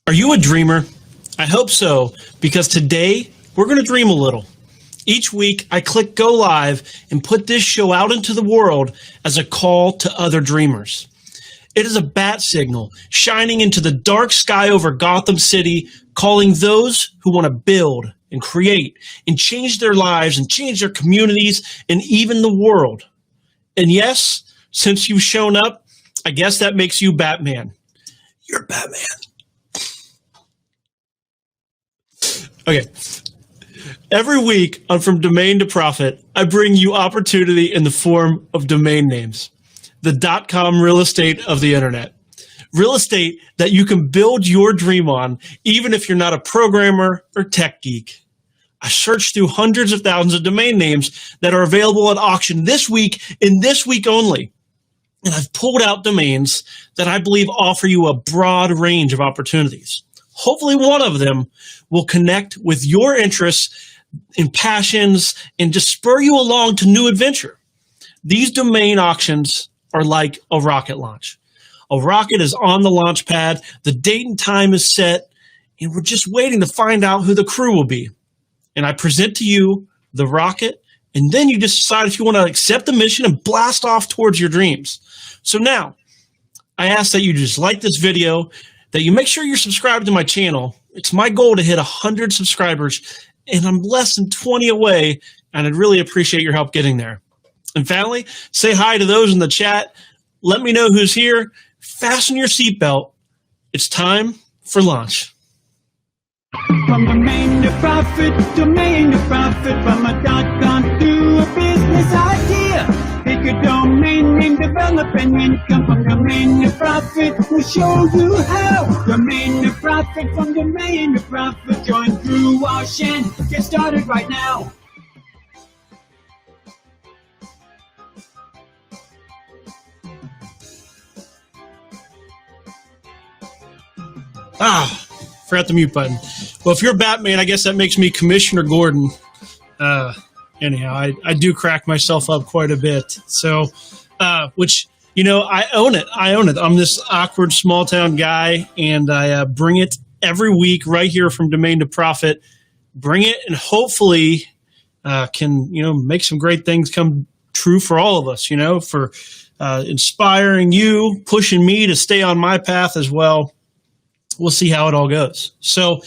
Are you a dreamer? I hope so, because today we're going to dream a little. Each week I click go live and put this show out into the world as a call to other dreamers. It is a bat signal shining into the dark sky over Gotham City, calling those who want to build and create and change their lives and change their communities and even the world. And yes, since you've shown up, I guess that makes you Batman. You're Batman. Okay. Every week on From Domain to Profit, I bring you opportunity in the form of domain names. The .com real estate of the internet. Real estate that you can build your dream on, even if you're not a programmer or tech geek. I searched through hundreds of thousands of domain names that are available at auction this week and this week only. And I've pulled out domains that I believe offer you a broad range of opportunities. Hopefully one of them will connect with your interests and passions and just spur you along to new adventure. These domain auctions are like a rocket launch. A rocket is on the launch pad, the date and time is set, and we're just waiting to find out who the crew will be. And I present to you the rocket, and then you just decide if you want to accept the mission and blast off towards your dreams. So now, I ask that you just like this video, that you make sure you're subscribed to my channel. It's my goal to hit 100 subscribers, and I'm less than 20 away, and I'd really appreciate your help getting there. And finally, say hi to those in the chat. Let me know who's here. Fasten your seatbelt. It's time for launch. From domain to profit, from a .com to a business idea. Pick a domain name, develop an income from domain to profit. We'll show you how. Domain to profit, from domain to profit. Join Drew Walsh and get started right now. Forgot the mute button. Well, if you're Batman, I guess that makes me Commissioner Gordon. Anyhow, I do crack myself up quite a bit. So, which, you know, I own it. I'm this awkward small town guy, and I bring it every week right here from Domain to Profit. Bring it, and hopefully can, you know, make some great things come true for all of us, you know, for inspiring you, pushing me to stay on my path as well. We'll see how it all goes. So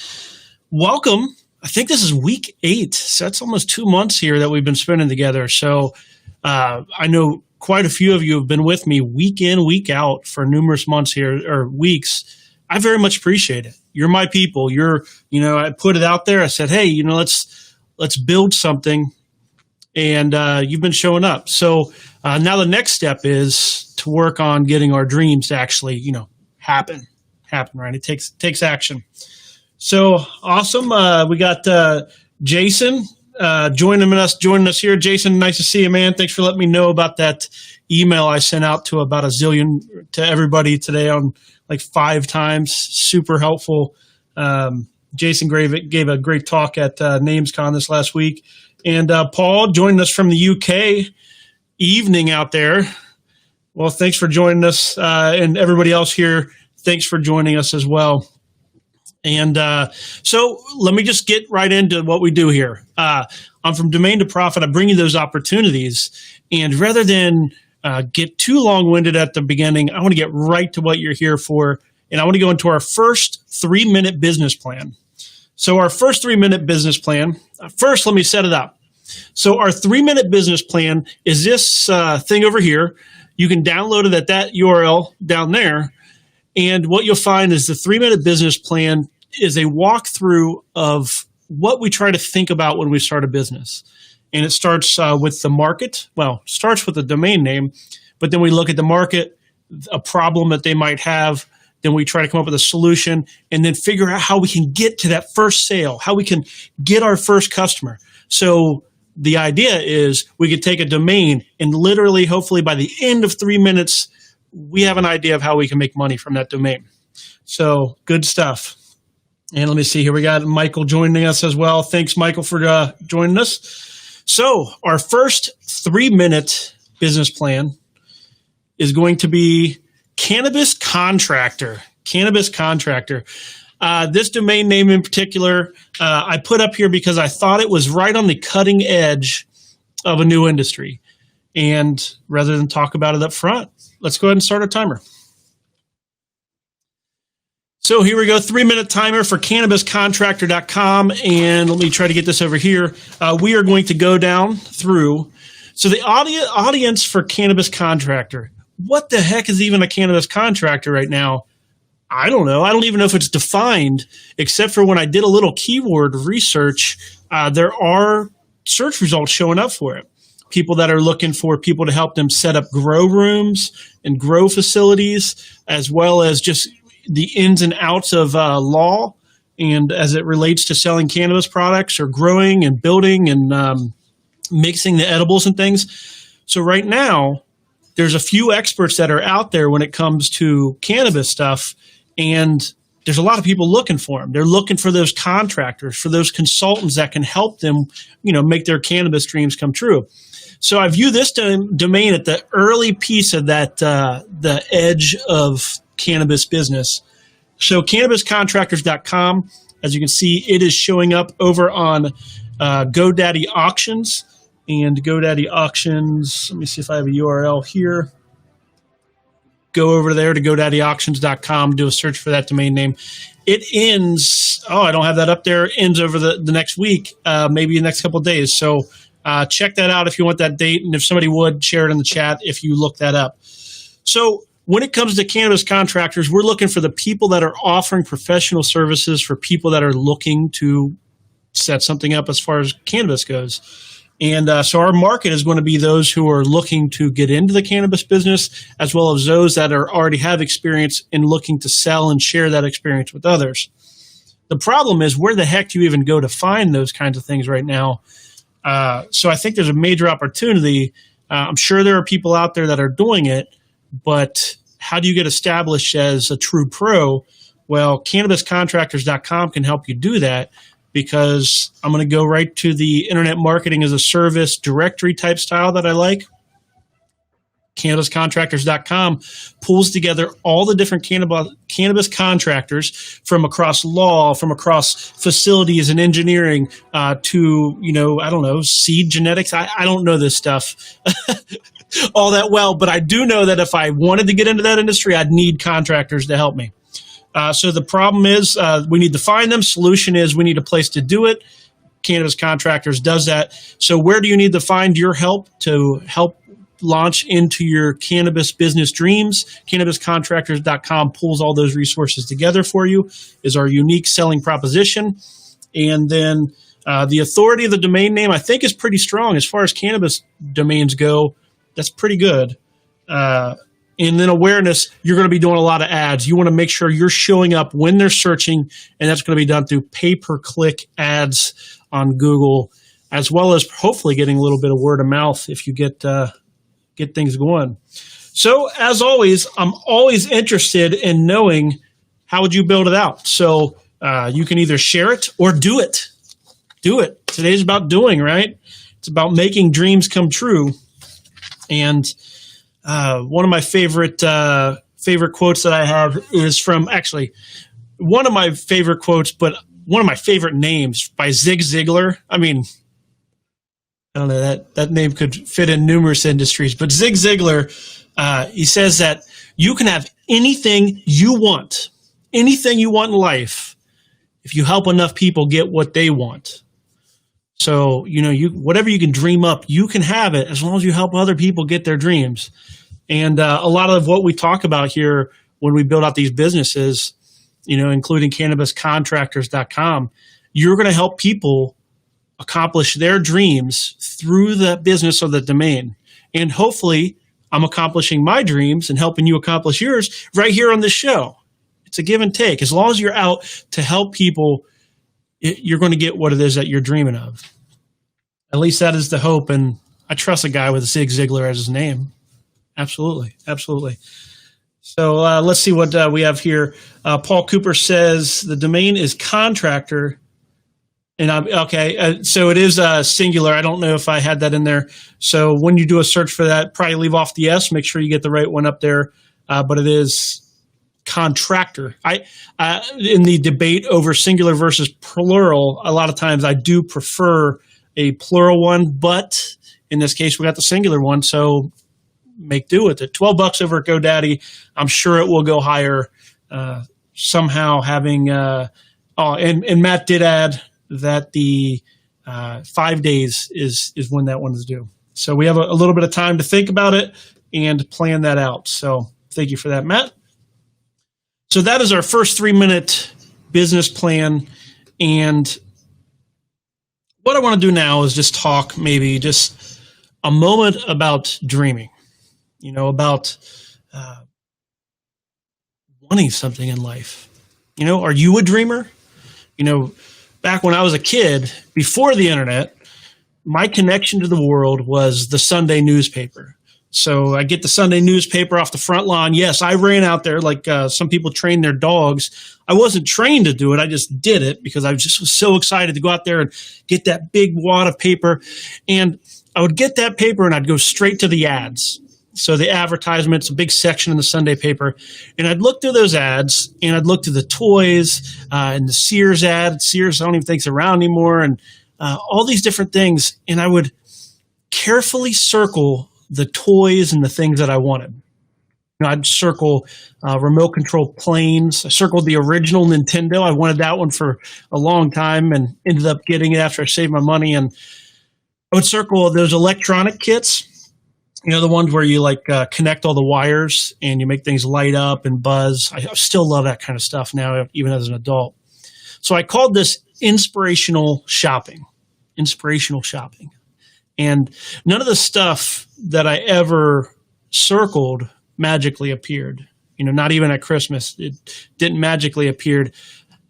welcome. I think this is week 8. So that's almost 2 months here that we've been spending together. So I know quite a few of you have been with me week in, week out for numerous months here, or weeks. I very much appreciate it. You're my people. I put it out there. I said, hey, you know, let's build something. And you've been showing up. So now the next step is to work on getting our dreams to actually, you know, happen, right? It takes action. So awesome. We got Jason joining us here. Jason, nice to see you, man. Thanks for letting me know about that email I sent out to about a zillion to everybody today on like 5 times. Super helpful. Jason gave a great talk at NamesCon this last week. And Paul joining us from the UK. Evening out there. Well, thanks for joining us. And everybody else here, thanks for joining us as well. And so let me just get right into what we do here. I'm From Domain to Profit. I bring you those opportunities. And rather than get too long-winded at the beginning, I want to get right to what you're here for. And I want to go into our first 3-minute business plan. So our first 3-minute business plan, first let me set it up. So our 3-minute business plan is this thing over here. You can download it at that URL down there. And what you'll find is the 3-minute business plan is a walkthrough of what we try to think about when we start a business. And it starts with the market. Well, it starts with the domain name, but then we look at the market, a problem that they might have. Then we try to come up with a solution and then figure out how we can get to that first sale, how we can get our first customer. So the idea is we could take a domain and literally, hopefully by the end of 3 minutes, we have an idea of how we can make money from that domain. So good stuff. And let me see here. We got Michael joining us as well. Thanks, Michael, for joining us. So our first 3-minute business plan is going to be cannabis contractor. This domain name in particular, I put up here because I thought it was right on the cutting edge of a new industry. And rather than talk about it up front, let's go ahead and start our timer. So here we go, 3-minute timer for CannabisContractor.com. And let me try to get this over here. We are going to go down through. So the audience for Cannabis Contractor, what the heck is even a cannabis contractor right now? I don't know. I don't even know if it's defined, except for when I did a little keyword research, there are search results showing up for it. People that are looking for people to help them set up grow rooms and grow facilities, as well as just the ins and outs of law and as it relates to selling cannabis products or growing and building and mixing the edibles and things. So right now, there's a few experts that are out there when it comes to cannabis stuff, and there's a lot of people looking for them. They're looking for those contractors, for those consultants that can help them, make their cannabis dreams come true. So I view this domain at the early piece of that, the edge of cannabis business. So CannabisContractors.com, as you can see, it is showing up over on GoDaddy Auctions. And GoDaddy Auctions, let me see if I have a URL here. Go over there to GoDaddyAuctions.com, do a search for that domain name. It ends, I don't have that up there, it ends over the next week, maybe the next couple of days. So check that out if you want that date. And if somebody would, share it in the chat if you look that up. So when it comes to cannabis contractors, we're looking for the people that are offering professional services for people that are looking to set something up as far as cannabis goes. And so our market is going to be those who are looking to get into the cannabis business, as well as those that already have experience in looking to sell and share that experience with others. The problem is, where the heck do you even go to find those kinds of things right now? So I think there's a major opportunity. I'm sure there are people out there that are doing it, but how do you get established as a true pro? Well, CannabisContractors.com can help you do that, because I'm going to go right to the Internet Marketing as a Service directory type style that I like. CannabisContractors.com pulls together all the different cannabis contractors from across law, from across facilities and engineering to, seed genetics. I don't know this stuff all that well, but I do know that if I wanted to get into that industry, I'd need contractors to help me. So the problem is we need to find them. Solution is we need a place to do it. Cannabis Contractors does that. So where do you need to find your help to help launch into your cannabis business dreams? CannabisContractors.com pulls all those resources together for you, is our unique selling proposition. And then the authority of the domain name, I think, is pretty strong. As far as cannabis domains go, that's pretty good. And then awareness, you're going to be doing a lot of ads. You want to make sure you're showing up when they're searching, and that's going to be done through pay-per-click ads on Google, as well as hopefully getting a little bit of word of mouth if you get things going. So as always, I'm always interested in knowing how would you build it out. So you can either share it or do it. Do it. Today's about doing, right? It's about making dreams come true. And one of my favorite quotes that I have is from, actually, one of my favorite quotes, but one of my favorite names, by Zig Ziglar. I mean, I don't know, that name could fit in numerous industries, but Zig Ziglar, he says that you can have anything you want in life if you help enough people get what they want. So, whatever you can dream up, you can have it as long as you help other people get their dreams. And a lot of what we talk about here when we build out these businesses, including CannabisContractors.com, you're going to help people accomplish their dreams through the business of the domain. And hopefully I'm accomplishing my dreams and helping you accomplish yours right here on this show. It's a give and take. As long as you're out to help people, you're going to get what it is that you're dreaming of. At least that is the hope. And I trust a guy with Zig Ziglar as his name. Absolutely. Absolutely. So let's see what we have here. Paul Cooper says the domain is contractor. And so it is singular. I don't know if I had that in there. So when you do a search for that, probably leave off the S. Make sure you get the right one up there. But it is contractor. In the debate over singular versus plural, a lot of times I do prefer a plural one, but in this case, we got the singular one, so make do with it. $12 over at GoDaddy. I'm sure it will go higher somehow. Having and Matt did add that the 5 days is when that one is due. So we have a little bit of time to think about it and plan that out. So thank you for that, Matt. So that is our first 3-minute business plan. And what I want to do now is just talk maybe just a moment about dreaming, about wanting something in life. Are you a dreamer? Back when I was a kid, before the internet, my connection to the world was the Sunday newspaper. So I get the Sunday newspaper off the front lawn. Yes, I ran out there like some people train their dogs. I wasn't trained to do it. I just did it because I just was so excited to go out there and get that big wad of paper. And I would get that paper and I'd go straight to the ads. So the advertisements, a big section in the Sunday paper. And I'd look through those ads and I'd look through the toys and the Sears ad. Sears, I don't even think it's around anymore. And all these different things. And I would carefully circle the toys and the things that I wanted. I'd circle remote control planes. I circled the original Nintendo. I wanted that one for a long time and ended up getting it after I saved my money. And I would circle those electronic kits, the ones where you connect all the wires and you make things light up and buzz. I still love that kind of stuff now, even as an adult. So I called this inspirational shopping. Inspirational shopping. And none of the stuff that I ever circled magically appeared. Not even at Christmas. It didn't magically appear.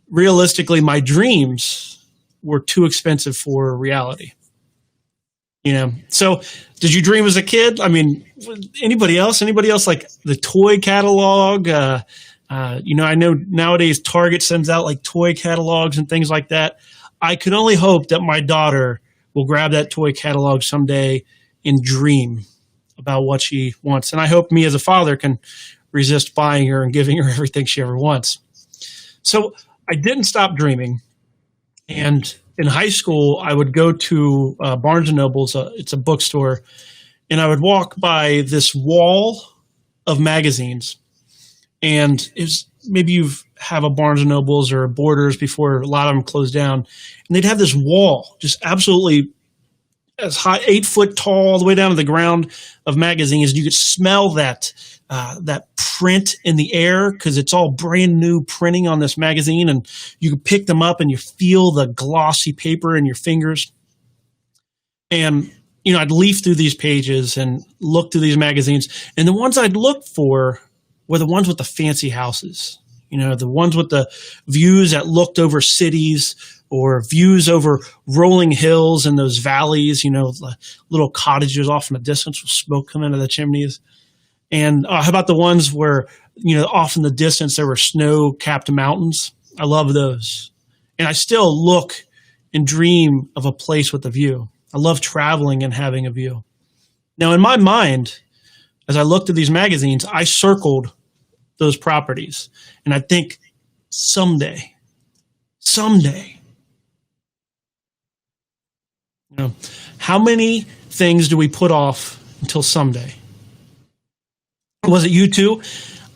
Realistically, my dreams were too expensive for reality. So did you dream as a kid? I mean, anybody else like the toy catalog? I know nowadays Target sends out like toy catalogs and things like that. I could only hope that my daughter will grab that toy catalog someday and dream about what she wants. And I hope me as a father can resist buying her and giving her everything she ever wants. So I didn't stop dreaming. And in high school, I would go to Barnes & Noble's, it's a bookstore, and I would walk by this wall of magazines. And it was, maybe you have a Barnes & Noble's or a Borders before a lot of them closed down. And they'd have this wall, just absolutely as high, 8 foot tall, all the way down to the ground of magazines. And you could smell that print in the air because it's all brand new printing on this magazine. And you could pick them up and you feel the glossy paper in your fingers. And, I'd leaf through these pages and look through these magazines. And the ones I'd look for were the ones with the fancy houses, the ones with the views that looked over cities or views over rolling hills and those valleys, little cottages off in the distance with smoke coming out of the chimneys. And how about the ones where, off in the distance there were snow-capped mountains? I love those. And I still look and dream of a place with a view. I love traveling and having a view. Now, in my mind, as I looked at these magazines, I circled those properties. And I think someday, how many things do we put off until someday? Was it you too?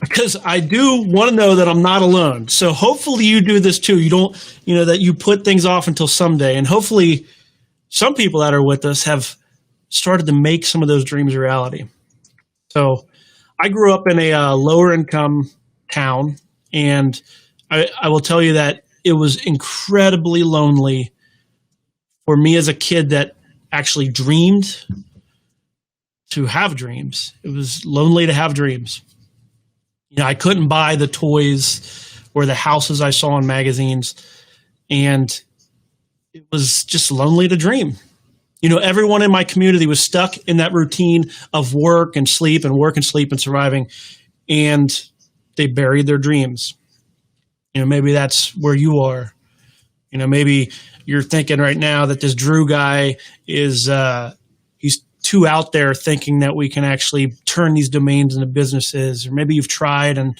Because I do want to know that I'm not alone. So hopefully you do this too. You don't, that you put things off until someday. And hopefully some people that are with us have started to make some of those dreams a reality. So I grew up in a lower income town, and I will tell you that it was incredibly lonely for me as a kid that actually dreamed to have dreams. It was lonely to have dreams. I couldn't buy the toys or the houses I saw in magazines, and it was just lonely to dream. Everyone in my community was stuck in that routine of work and sleep and surviving, and they buried their dreams. Maybe that's where you are. Maybe you're thinking right now that this Drew guy is he's too out there thinking that we can actually turn these domains into businesses. Or maybe you've tried and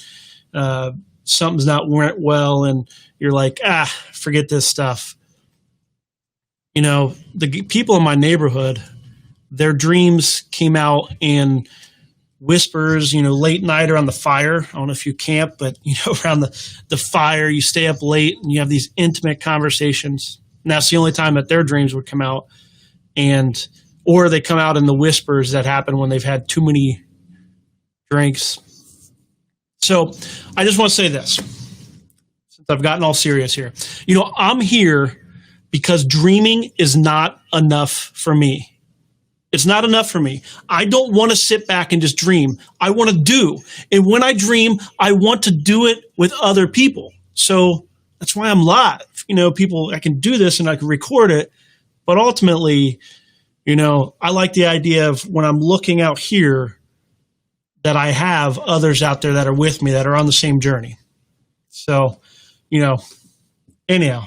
something's not went well and you're like, forget this stuff. You know, the people in my neighborhood, their dreams came out in whispers, you know, late night around the fire. I don't know if you camp, but, you know, around the fire, you stay up late and you have these intimate conversations. And that's the only time that their dreams would come out. Or they come out in the whispers that happen when they've had too many drinks. So I just want to say this, since I've gotten all serious here. You know, I'm here because dreaming is not enough for me. It's not enough for me. I don't want to sit back and just dream. I want to do. And when I dream, I want to do it with other people. So that's why I'm live. You know, people, I can do this and I can record it. But ultimately, you know, I like the idea of when I'm looking out here that I have others out there that are with me that are on the same journey. So, you know, anyhow.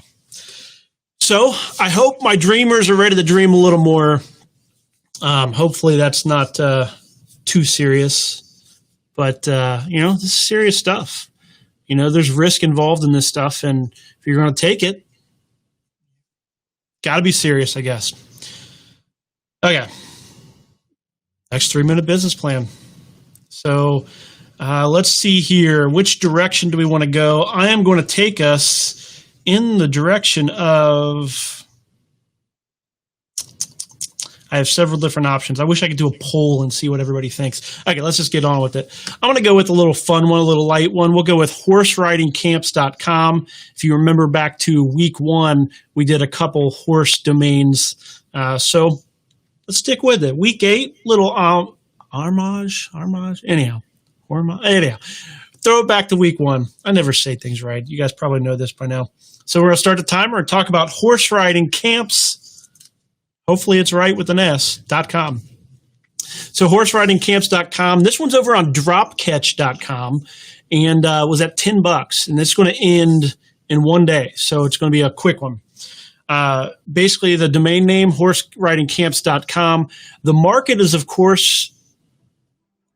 So I hope my dreamers are ready to dream a little more. Hopefully that's not too serious, but you know, this is serious stuff. You know, there's risk involved in this stuff, and if you're going to take it, got to be serious, I guess. Okay, next 3-minute business plan. So let's see here. Which direction do we want to go? I am going to take us in the direction of. I have several different options. I wish I could do a poll and see what everybody thinks. Okay, let's just get on with it. I'm going to go with a little fun one, a little light one. We'll go with horseridingcamps.com. If you remember back to week 1, we did a couple horse domains. So let's stick with it. Week 8, little Armage. Anyhow, throw it back to week 1. I never say things right. You guys probably know this by now. So we're going to start the timer and talk about horse riding camps. Hopefully it's right with an S.com. So horseridingcamps.com. This one's over on dropcatch.com and was at $10. And it's going to end in one day. So it's going to be a quick one. Basically, the domain name, horseridingcamps.com. The market is, of course,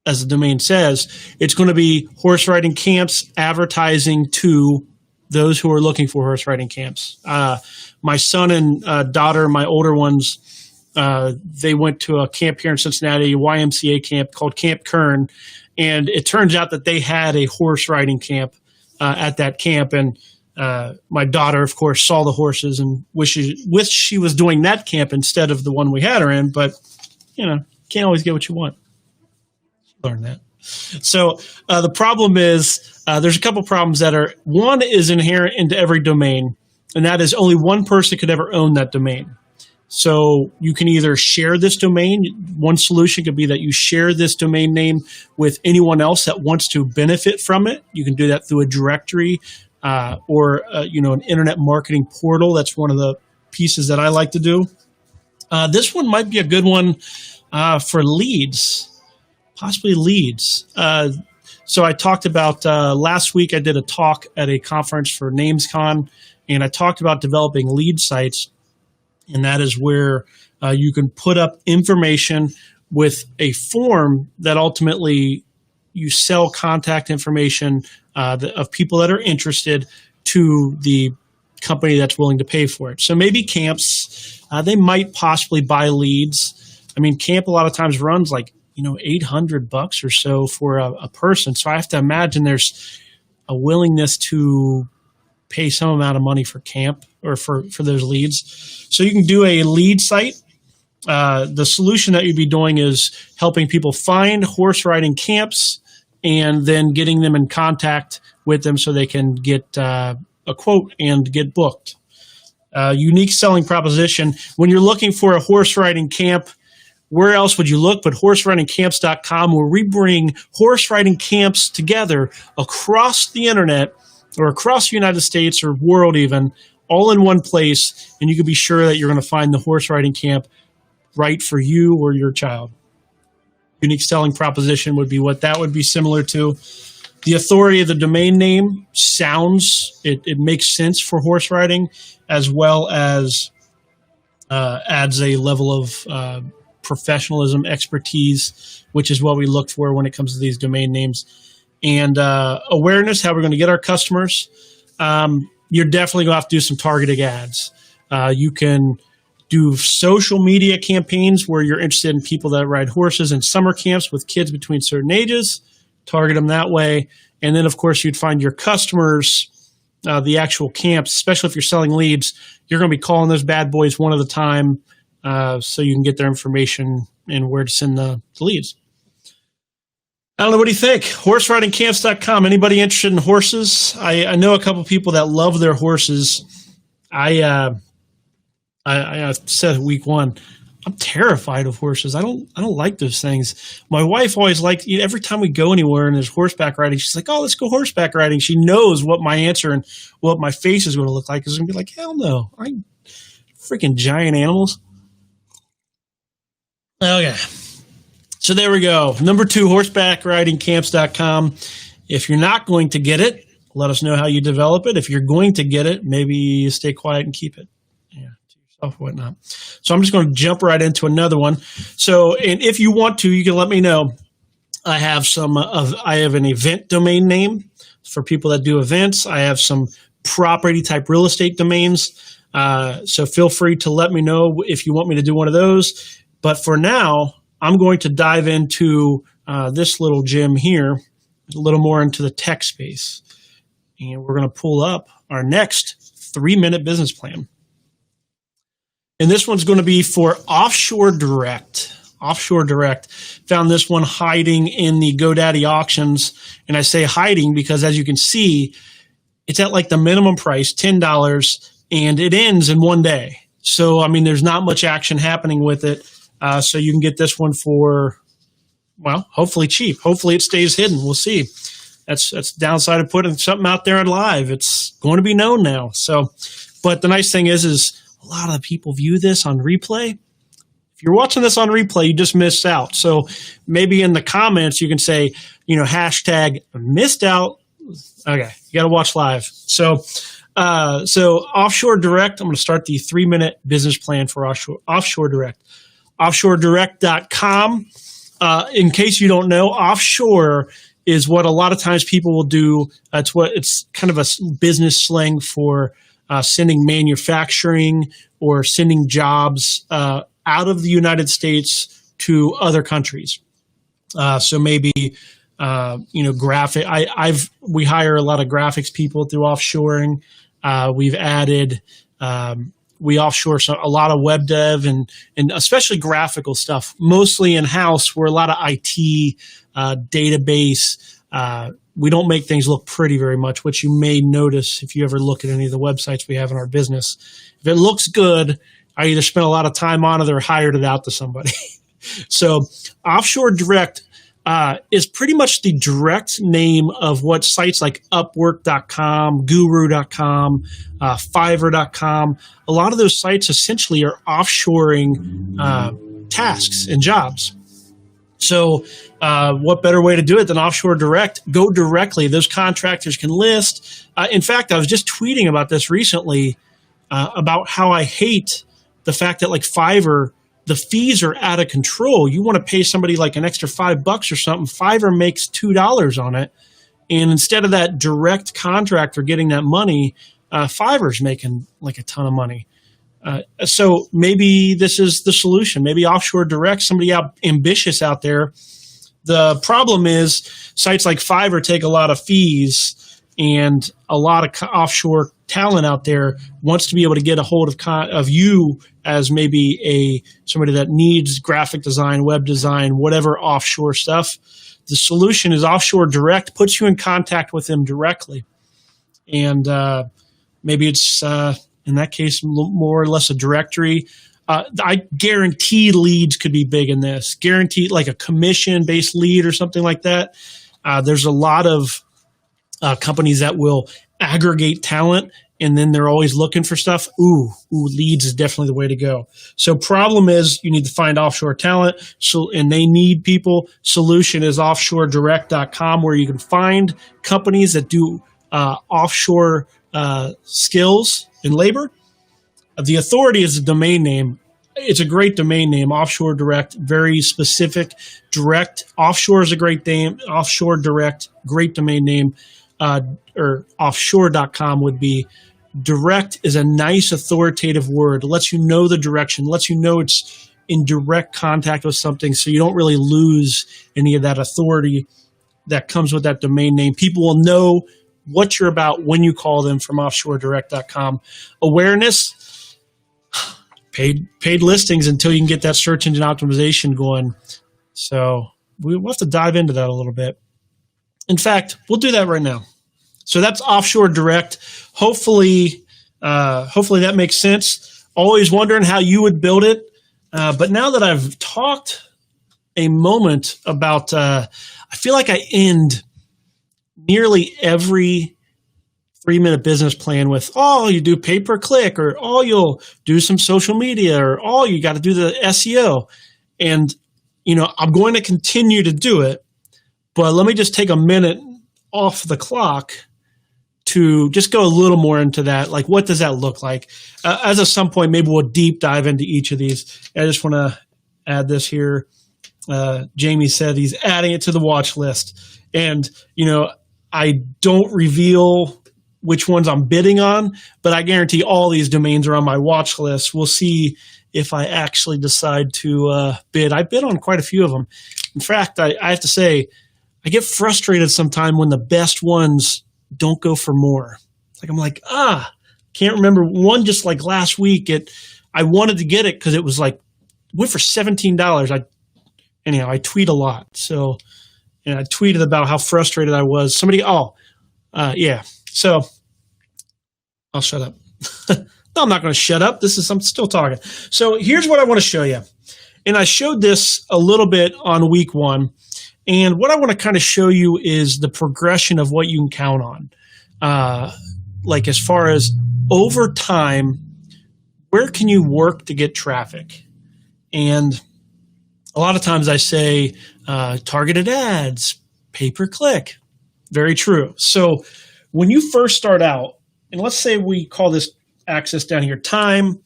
as the domain says, it's going to be horse riding camps advertising to those who are looking for horse riding camps. My son and daughter, my older ones, they went to a camp here in Cincinnati, a YMCA camp called Camp Kern, and it turns out that they had a horse riding camp at that camp. And my daughter, of course, saw the horses and wished she was doing that camp instead of the one we had her in. But, you know, can't always get what you want. Learn that. So the problem is there's a couple problems that are, one is inherent into every domain, and that is only one person could ever own that domain. So you can either share this domain. One solution could be that you share this domain name with anyone else that wants to benefit from it. You can do that through a directory or you know, an internet marketing portal. That's one of the pieces that I like to do. This one might be a good one for leads. Possibly leads. So I talked about last week, I did a talk at a conference for NamesCon, and I talked about developing lead sites. And that is where you can put up information with a form that ultimately you sell contact information of people that are interested to the company that's willing to pay for it. So maybe camps, they might possibly buy leads. I mean, camp a lot of times runs like, you know, $800 or so for a person. So I have to imagine there's a willingness to pay some amount of money for camp or for those leads. So you can do a lead site. The solution that you'd be doing is helping people find horse riding camps and then getting them in contact with them so they can get a quote and get booked. Unique selling proposition. When you're looking for a horse riding camp, where else would you look but horseridingcamps.com, where we bring horse riding camps together across the internet or across the United States or world even, all in one place, and you can be sure that you're going to find the horse riding camp right for you or your child. Unique selling proposition would be what that would be similar to. The authority of the domain name sounds, it makes sense for horse riding, as well as adds a level of professionalism, expertise, which is what we look for when it comes to these domain names. and awareness, how we're going to get our customers, you're definitely going to have to do some targeted ads. You can do social media campaigns where you're interested in people that ride horses in summer camps with kids between certain ages, target them that way. And then, of course, you'd find your customers, the actual camps, especially if you're selling leads, you're going to be calling those bad boys one at a time so you can get their information and where to send the leads. I don't know. What do you think? HorseRidingCamps.com. Anybody interested in horses? I know a couple people that love their horses. I said week one, I'm terrified of horses. I don't like those things. My wife always liked, every time we go anywhere and there's horseback riding, she's like, oh, let's go horseback riding. She knows what my answer and what my face is going to look like. It's going to be like, hell no. Freaking giant animals. Okay. So there we go. Number 2, horsebackridingcamps.com. If you're not going to get it, let us know how you develop it. If you're going to get it, maybe you stay quiet and keep it. Yeah, to yourself, whatnot. So I'm just going to jump right into another one. So, and if you want to, you can let me know. I have an event domain name for people that do events. I have some property type real estate domains. So feel free to let me know if you want me to do one of those. But for now, I'm going to dive into this little gem here, a little more into the tech space. And we're going to pull up our next 3-minute business plan. And this one's going to be for Offshore Direct. Offshore Direct. Found this one hiding in the GoDaddy auctions. And I say hiding because, as you can see, it's at like the minimum price, $10, and it ends in one day. So, I mean, there's not much action happening with it. So you can get this one for, well, hopefully cheap. Hopefully it stays hidden. We'll see. That's the downside of putting something out there on live. It's going to be known now. So, but the nice thing is a lot of the people view this on replay. If you're watching this on replay, you just missed out. So maybe in the comments you can say, hashtag missed out. Okay, you got to watch live. So Offshore Direct. I'm going to start the 3-minute business plan for Offshore Direct. OffshoreDirect.com. In case you don't know, offshore is what a lot of times people will do. It's kind of a business slang for sending manufacturing or sending jobs out of the United States to other countries. So maybe graphic. We hire a lot of graphics people through offshoring. We've added. We offshore a lot of web dev and especially graphical stuff, mostly in-house. We're a lot of IT, database. We don't make things look pretty very much, which you may notice if you ever look at any of the websites we have in our business. If it looks good, I either spent a lot of time on it or hired it out to somebody. So Offshore Direct is pretty much the direct name of what sites like Upwork.com, Guru.com, Fiverr.com, a lot of those sites essentially are offshoring tasks and jobs. So what better way to do it than Offshore Direct? Go directly. Those contractors can list. In fact, I was just tweeting about this recently about how I hate the fact that like Fiverr, the fees are out of control. You want to pay somebody like an extra $5 or something. Fiverr makes $2 on it. And instead of that direct contractor getting that money, Fiverr's making like a ton of money. So maybe this is the solution. Maybe Offshore Direct, somebody ambitious out there. The problem is sites like Fiverr take a lot of fees, and a lot of offshore talent out there wants to be able to get a hold of you as maybe somebody that needs graphic design, web design, whatever offshore stuff. The solution is Offshore Direct, puts you in contact with them directly. And maybe it's, in that case, more or less a directory. I guarantee leads could be big in this. Guaranteed, like a commission-based lead or something like that. There's a lot of companies that will aggregate talent, and then they're always looking for stuff. Leads is definitely the way to go. So problem is you need to find offshore talent, and they need people. Solution is offshoredirect.com, where you can find companies that do offshore skills and labor. The authority is the domain name. it's a great domain name, Offshore Direct, very specific. Direct, offshore is a great name. Offshore Direct, great domain name. Or offshore.com would be. Direct is a nice authoritative word. It lets you know the direction, lets you know it's in direct contact with something, so you don't really lose any of that authority that comes with that domain name. People will know what you're about when you call them from offshoredirect.com. Awareness, paid listings until you can get that search engine optimization going. So we'll have to dive into that a little bit. In fact, we'll do that right now. So that's Offshore Direct. Hopefully that makes sense. Always wondering how you would build it. But now that I've talked a moment about, I feel like I end nearly every 3-minute business plan with, oh, you do pay-per-click, or oh, you'll do some social media, or oh, you got to do the SEO. And, I'm going to continue to do it, but let me just take a minute off the clock to just go a little more into that. Like, what does that look like? As of some point, maybe we'll deep dive into each of these. I just want to add this here. Jamie said he's adding it to the watch list. And, I don't reveal which ones I'm bidding on, but I guarantee all these domains are on my watch list. We'll see if I actually decide to bid. I bid on quite a few of them. In fact, I have to say, I get frustrated sometimes when the best ones don't go for more. I'm like, can't remember one just like last week. I wanted to get it because it was like, went for $17. I tweet a lot. So, and I tweeted about how frustrated I was. Yeah. So I'll shut up. No, I'm not going to shut up. I'm still talking. So here's what I want to show you. And I showed this a little bit on week 1. And what I want to kind of show you is the progression of what you can count on. Like as far as over time, where can you work to get traffic? And a lot of times I say targeted ads, pay-per-click. Very true. So when you first start out, and let's say we call this axis down here time,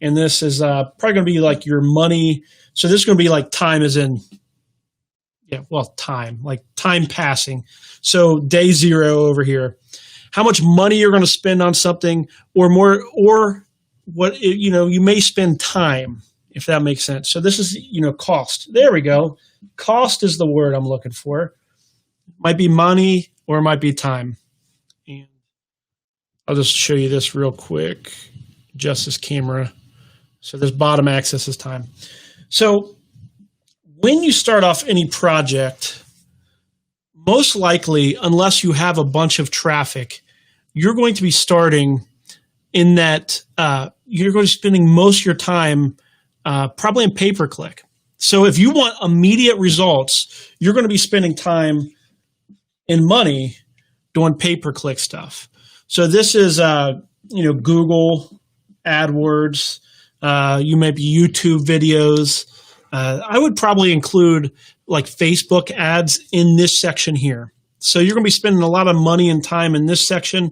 and this is probably going to be like your money. So this is going to be like time as in, time, like time passing. So day 0 over here. How much money you're going to spend on something, or more, or what, you may spend time, if that makes sense. So this is, cost. There we go. Cost is the word I'm looking for. Might be money or it might be time. And I'll just show you this real quick. Adjust this camera. So this bottom axis is time. So when you start off any project, most likely, unless you have a bunch of traffic, you're going to be starting in that you're going to be spending most of your time probably in pay-per-click. So if you want immediate results, you're going to be spending time and money doing pay-per-click stuff. So this is, Google AdWords. You may be YouTube videos. I would probably include like Facebook ads in this section here. So you're going to be spending a lot of money and time in this section.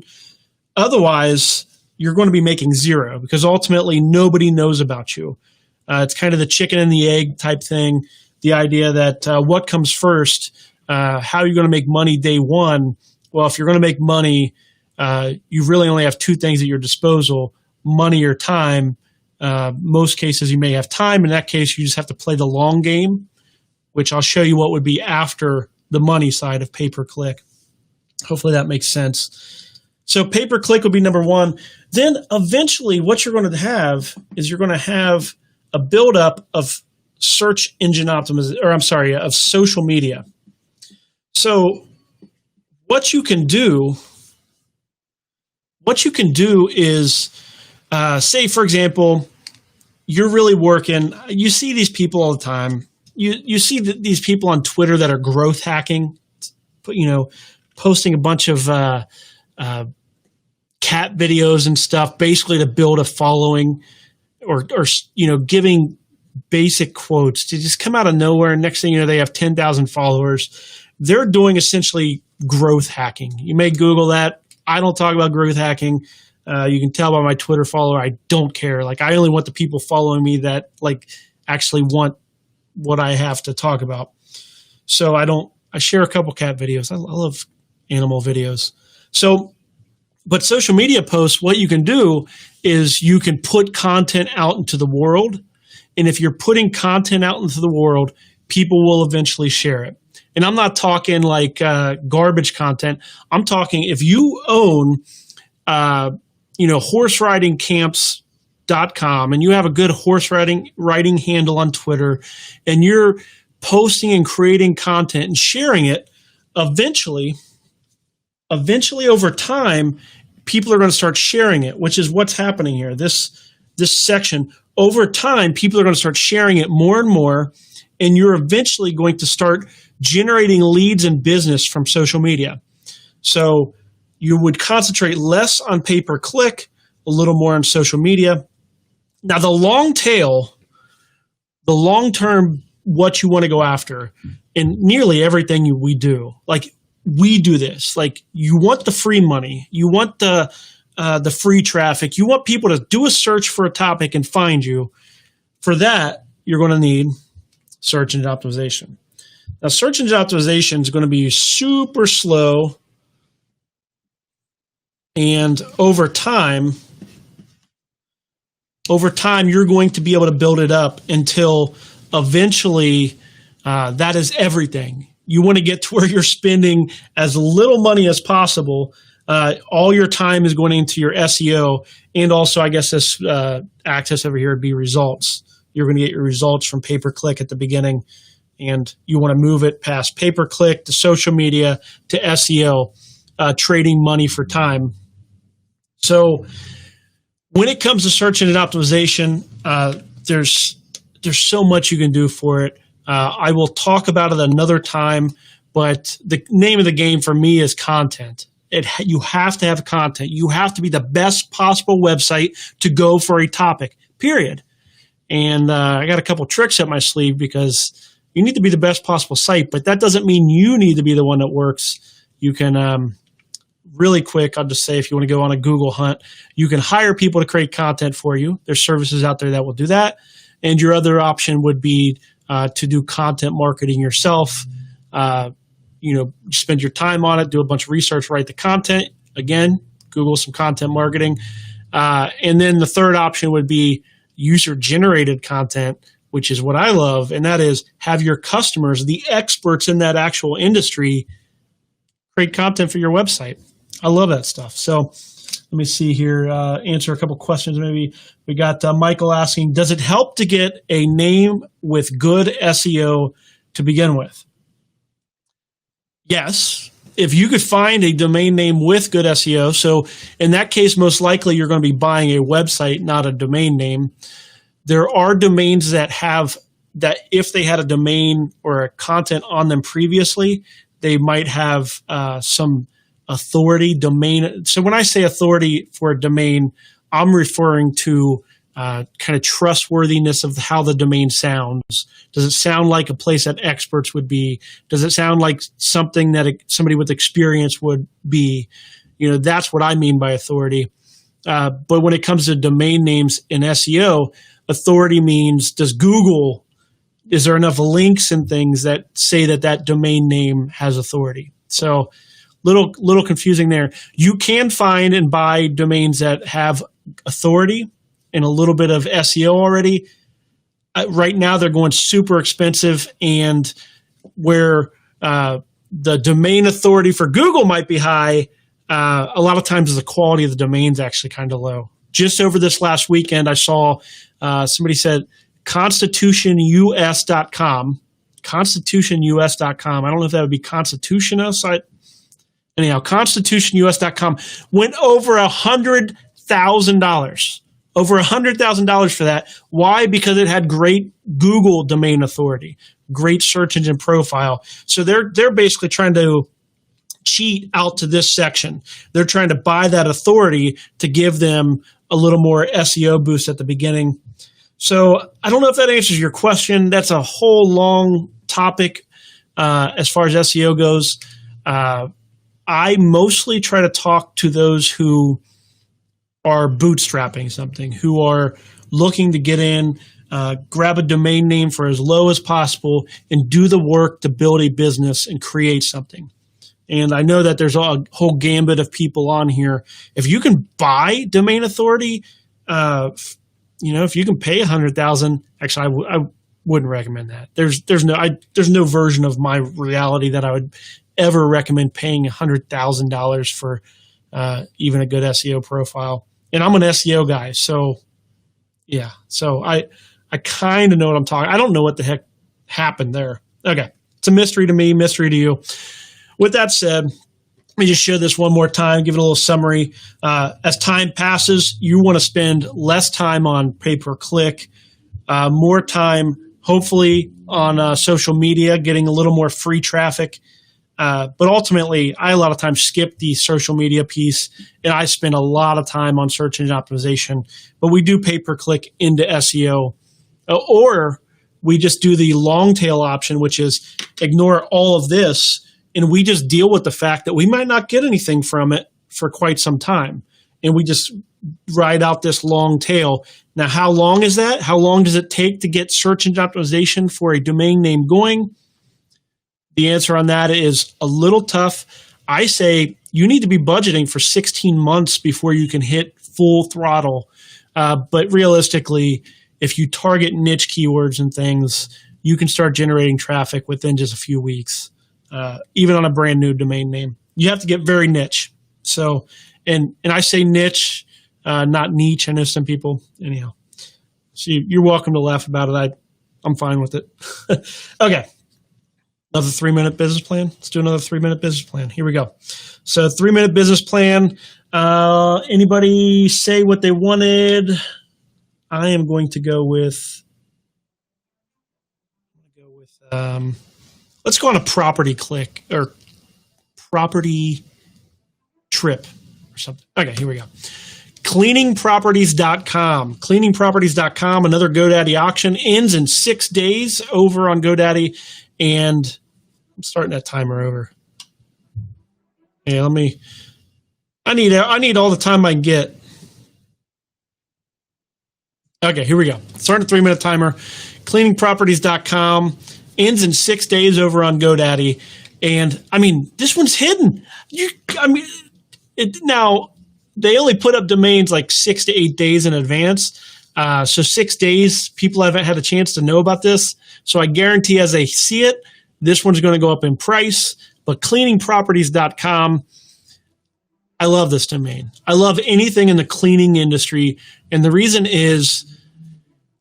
Otherwise, you're going to be making 0 because ultimately nobody knows about you. It's kind of the chicken and the egg type thing. The idea that what comes first, how are you going to make money day 1? Well, if you're going to make money, you really only have 2 things at your disposal, money or time. Most cases you may have time. In that case, you just have to play the long game, which I'll show you what would be after the money side of pay-per-click. Hopefully that makes sense. So pay-per-click would be number 1. Then eventually what you're going to have is you're going to have a buildup of search engine optimization, of social media. So what you can do is, say, for example, you're really working. You see these people all the time. You see these people on Twitter that are growth hacking, posting a bunch of cat videos and stuff, basically to build a following, or giving basic quotes to just come out of nowhere. And next thing you know, they have 10,000 followers. They're doing essentially growth hacking. You may Google that. I don't talk about growth hacking. You can tell by my Twitter follower, I don't care. Like, I only want the people following me that like actually want what I have to talk about. So I share a couple cat videos. I love animal videos. So, but social media posts, what you can do is you can put content out into the world. And if you're putting content out into the world, people will eventually share it. And I'm not talking like garbage content. I'm talking if you own, horseridingcamps.com and you have a good horse riding handle on Twitter and you're posting and creating content and sharing it, eventually over time, people are going to start sharing it, which is what's happening here. This section, over time, people are going to start sharing it more and more, and you're eventually going to start generating leads and business from social media. So you would concentrate less on pay-per-click, a little more on social media. Now, the long tail, the long-term, what you want to go after in nearly everything we do, like we do this, like you want the free money, you want the free traffic, you want people to do a search for a topic and find you. For that, you're going to need search engine optimization. Now, search engine optimization is going to be super slow, and over time, you're going to be able to build it up until eventually that is everything. You want to get to where you're spending as little money as possible. All your time is going into your SEO, and also, I guess this axis over here would be results. You're going to get your results from pay-per-click at the beginning, and you want to move it past pay-per-click to social media to SEO, trading money for time. So when it comes to search engine optimization, there's so much you can do for it. I will talk about it another time, but the name of the game for me is content. You have to have content. You have to be the best possible website to go for a topic, period. And I got a couple tricks up my sleeve because you need to be the best possible site, but that doesn't mean you need to be the one that works. You can really quick, I'll just say, if you want to go on a Google hunt, you can hire people to create content for you. There's services out there that will do that. And your other option would be to do content marketing yourself. Spend your time on it, do a bunch of research, write the content. Again, Google some content marketing. And then the third option would be user-generated content, which is what I love, and that is have your customers, the experts in that actual industry, create content for your website. I love that stuff. So let me see here, answer a couple questions maybe. We got Michael asking, does it help to get a name with good SEO to begin with? Yes, if you could find a domain name with good SEO. So in that case, most likely you're going to be buying a website, not a domain name. There are domains that have that if they had a domain or a content on them previously, they might have some authority domain. So when I say authority for a domain, I'm referring to kind of trustworthiness of how the domain sounds. Does it sound like a place that experts would be? Does it sound like something that somebody with experience would be? That's what I mean by authority. But when it comes to domain names in SEO, authority means is there enough links and things that say that domain name has authority? So little confusing there. You can find and buy domains that have authority and a little bit of SEO already. Right now, they're going super expensive, and where the domain authority for Google might be high, a lot of times the quality of the domain is actually kind of low. Just over this last weekend, I saw somebody said constitutionus.com. Constitutionus.com. I don't know if that would be Constitutionus. Anyhow, constitutionus.com went over $100,000. Over $100,000 for that. Why? Because it had great Google domain authority, great search engine profile. So they're basically trying to cheat out to this section. They're trying to buy that authority to give them a little more SEO boost at the beginning. So I don't know if that answers your question. That's a whole long topic as far as SEO goes. I mostly try to talk to those who are bootstrapping something, who are looking to get in, grab a domain name for as low as possible, and do the work to build a business and create something. And I know that there's a whole gambit of people on here. If you can buy domain authority, if you can pay $100,000, actually, I wouldn't recommend that. There's no version of my reality that I would ever recommend paying $100,000 for even a good SEO profile. And I'm an SEO guy, so yeah. So I kind of know what I'm talking. I don't know what the heck happened there. Okay, it's a mystery to me, mystery to you. With that said, let me just show this one more time, give it a little summary. As time passes, you want to spend less time on pay-per-click, more time, hopefully, on social media, getting a little more free traffic. But ultimately, I a lot of times skip the social media piece, and I spend a lot of time on search engine optimization. But we do pay-per-click into SEO, or we just do the long tail option, which is ignore all of this, and we just deal with the fact that we might not get anything from it for quite some time. And we just ride out this long tail. Now, how long is that? How long does it take to get search engine optimization for a domain name going? The answer on that is a little tough. I say you need to be budgeting for 16 months before you can hit full throttle. But realistically, if you target niche keywords and things, you can start generating traffic within just a few weeks. Even on a brand new domain name, you have to get very niche. So, and I say niche, not niche. I know some people, anyhow. So you're welcome to laugh about it. I'm fine with it. Okay. Another 3-minute business plan. Let's do another 3-minute business plan. Here we go. So 3-minute business plan. Anybody say what they wanted? I am going to go with, let's go on a property click or property trip or something. Okay, here we go. Cleaningproperties.com. Cleaningproperties.com, another GoDaddy auction, ends in 6 days over on GoDaddy. And I'm starting that timer over. Yeah, I need all the time I can get. Okay, here we go. Starting a 3-minute timer. Cleaningproperties.com. Ends in 6 days over on GoDaddy. And, this one's hidden. Now, they only put up domains like 6 to 8 days in advance. So 6 days, people haven't had a chance to know about this. So I guarantee as they see it, this one's going to go up in price. But cleaningproperties.com, I love this domain. I love anything in the cleaning industry. And the reason is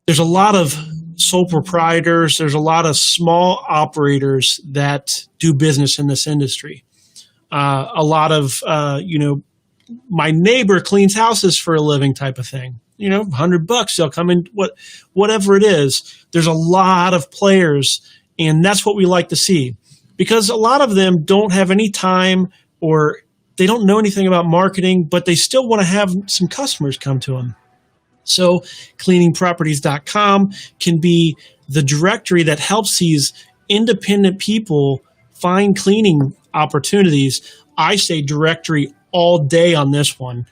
there's a lot of sole proprietors, there's a lot of small operators that do business in this industry. A lot of, my neighbor cleans houses for a living type of thing. $100, they'll come in, whatever it is. There's a lot of players, and that's what we like to see, because a lot of them don't have any time or they don't know anything about marketing, but they still want to have some customers come to them. So cleaningproperties.com can be the directory that helps these independent people find cleaning opportunities. I say directory all day on this one.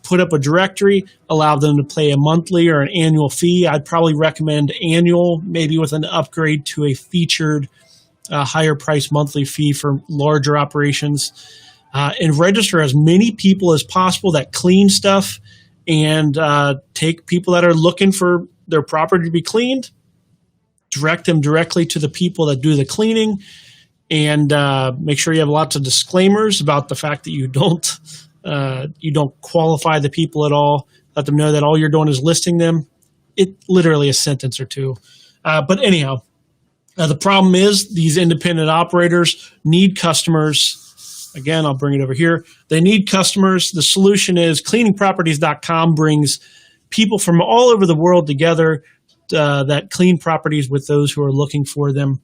Put up a directory, allow them to pay a monthly or an annual fee. I'd probably recommend annual, maybe with an upgrade to a featured higher price monthly fee for larger operations. And register as many people as possible that clean stuff, and take people that are looking for their property to be cleaned, direct them directly to the people that do the cleaning, and make sure you have lots of disclaimers about the fact that you don't qualify the people at all. Let them know that all you're doing is listing them. It literally a sentence or two. But anyhow, the problem is these independent operators need customers. Again, I'll bring it over here. They need customers. The solution is cleaningproperties.com brings people from all over the world together that clean properties with those who are looking for them.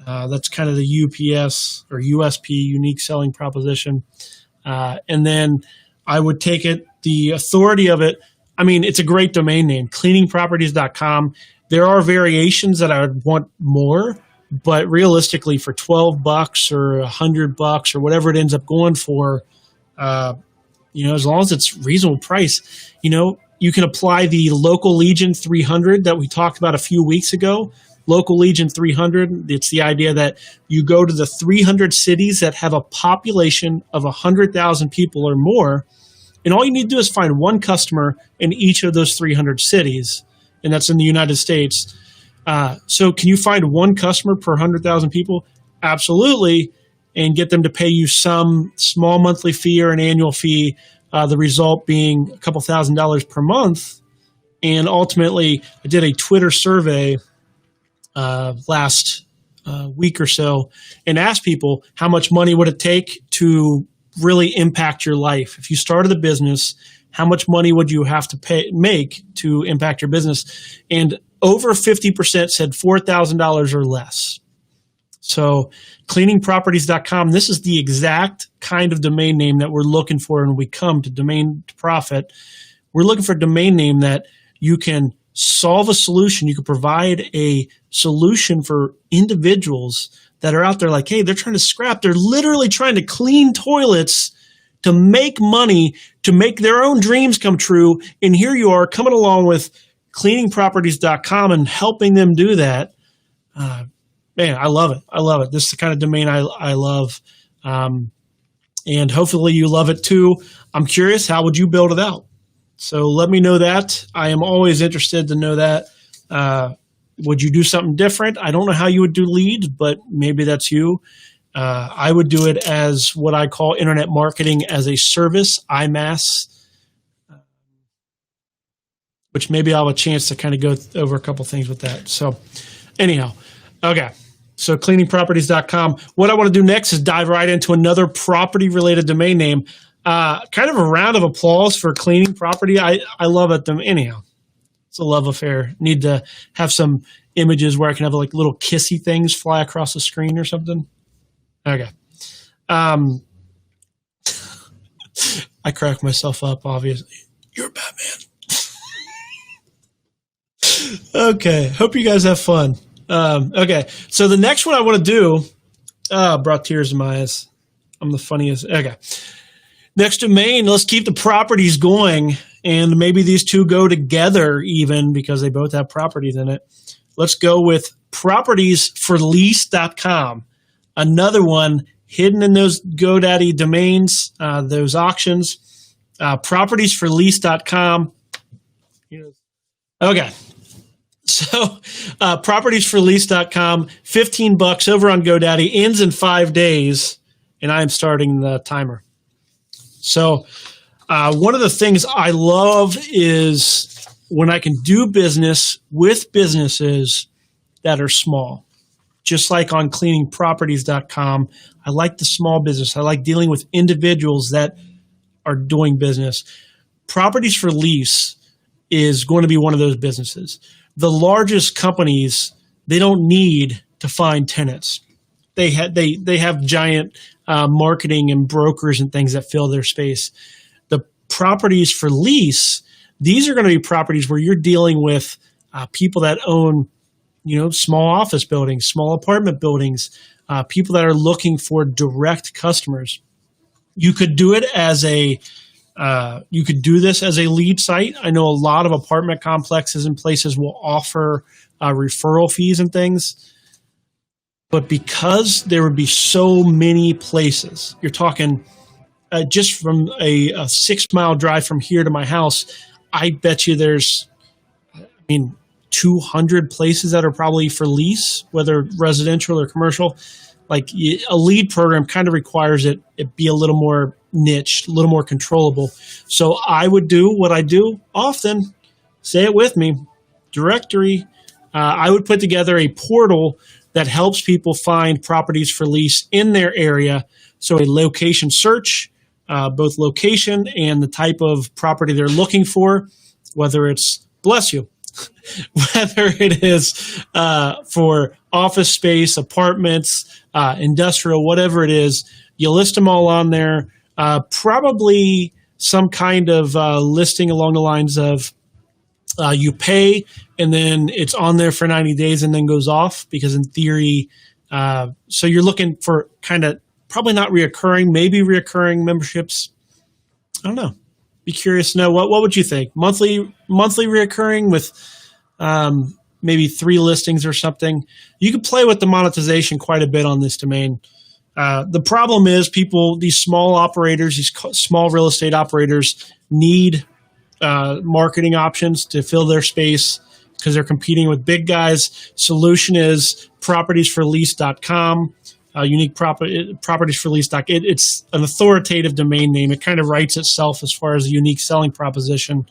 That's kind of the UPS or USP, unique selling proposition. And then I would take it, the authority of it. It's a great domain name, cleaningproperties.com. There are variations that I would want more, but realistically for $12 or $100 or whatever it ends up going for, as long as it's reasonable price, you can apply the Local Legion 300 that we talked about a few weeks ago. Local Legion 300, it's the idea that you go to the 300 cities that have a population of 100,000 people or more, and all you need to do is find one customer in each of those 300 cities, and that's in the United States. So can you find one customer per 100,000 people? Absolutely, and get them to pay you some small monthly fee or an annual fee, the result being a couple $1,000s per month. And ultimately, I did a Twitter survey last week or so and asked people how much money would it take to really impact your life. If you started a business, how much money would you have to make to impact your business? And over 50% said $4,000 or less. So cleaningproperties.com, this is the exact kind of domain name that we're looking for when we come to Domain to Profit. We're looking for a domain name that you can solve a solution. You can provide a solution for individuals that are out there like, hey, they're trying to scrap. They're literally trying to clean toilets to make money, to make their own dreams come true. And here you are coming along with cleaningproperties.com and helping them do that. Man, I love it. I love it. This is the kind of domain I love. And hopefully you love it too. I'm curious, how would you build it out? So let me know that. I am always interested to know that. Would you do something different? I don't know how you would do leads, but maybe that's you. I would do it as what I call internet marketing as a service, IMaaS, which maybe I'll have a chance to kind of go over a couple things with that. So anyhow, okay. So cleaningproperties.com. What I want to do next is dive right into another property-related domain name. Kind of a round of applause for Cleaning Property. I love it. Anyhow, it's a love affair. Need to have some images where I can have like little kissy things fly across the screen or something. Okay. I crack myself up, obviously. You're Batman. Okay. Hope you guys have fun. Okay. So the next one I want to do, brought tears to my eyes. I'm the funniest. Okay. Next domain, let's keep the properties going, and maybe these two go together even because they both have properties in it. Let's go with propertiesforlease.com. Another one hidden in those GoDaddy domains, those auctions. Propertiesforlease.com. Okay. So propertiesforlease.com, $15 over on GoDaddy, ends in 5 days, and I am starting the timer. So one of the things I love is when I can do business with businesses that are small. Just like on cleaningproperties.com, I like the small business. I like dealing with individuals that are doing business. Properties for Lease is going to be one of those businesses. The largest companies, they don't need to find tenants. They have giant marketing and brokers and things that fill their space. The properties for lease, these are going to be properties where you're dealing with people that own, small office buildings, small apartment buildings, people that are looking for direct customers. You could do it as you could do this as a lead site. I know a lot of apartment complexes and places will offer referral fees and things. But because there would be so many places, you're talking just from a 6-mile drive from here to my house, I bet you there's, 200 places that are probably for lease, whether residential or commercial. Like a lead program kind of requires it be a little more niche, a little more controllable. So I would do what I do often, say it with me, directory. I would put together a portal that helps people find properties for lease in their area. So a location search, both location and the type of property they're looking for, whether it's, bless you, whether it is for office space, apartments, industrial, whatever it is, you list them all on there. Probably some kind of listing along the lines of you pay and then it's on there for 90 days and then goes off, because in theory, so you're looking for kind of probably not reoccurring, maybe reoccurring memberships. I don't know. Be curious to know what would you think? Monthly reoccurring with maybe 3 listings or something. You could play with the monetization quite a bit on this domain. The problem is these small operators, these small real estate operators need marketing options to fill their space because they're competing with big guys. Solution is propertiesforlease.com. Unique propertiesforlease.com. It's an authoritative domain name. It kind of writes itself as far as the unique selling proposition,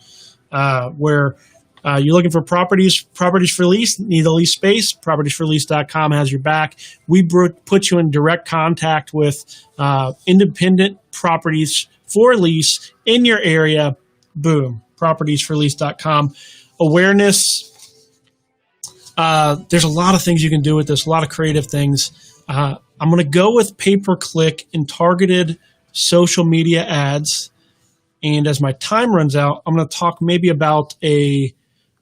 where you're looking for properties for lease, need a lease space. Propertiesforlease.com has your back. We put you in direct contact with independent properties for lease in your area. Boom. Propertiesforlease.com. Awareness. There's a lot of things you can do with this, a lot of creative things. I'm going to go with pay-per-click and targeted social media ads. And as my time runs out, I'm going to talk maybe about a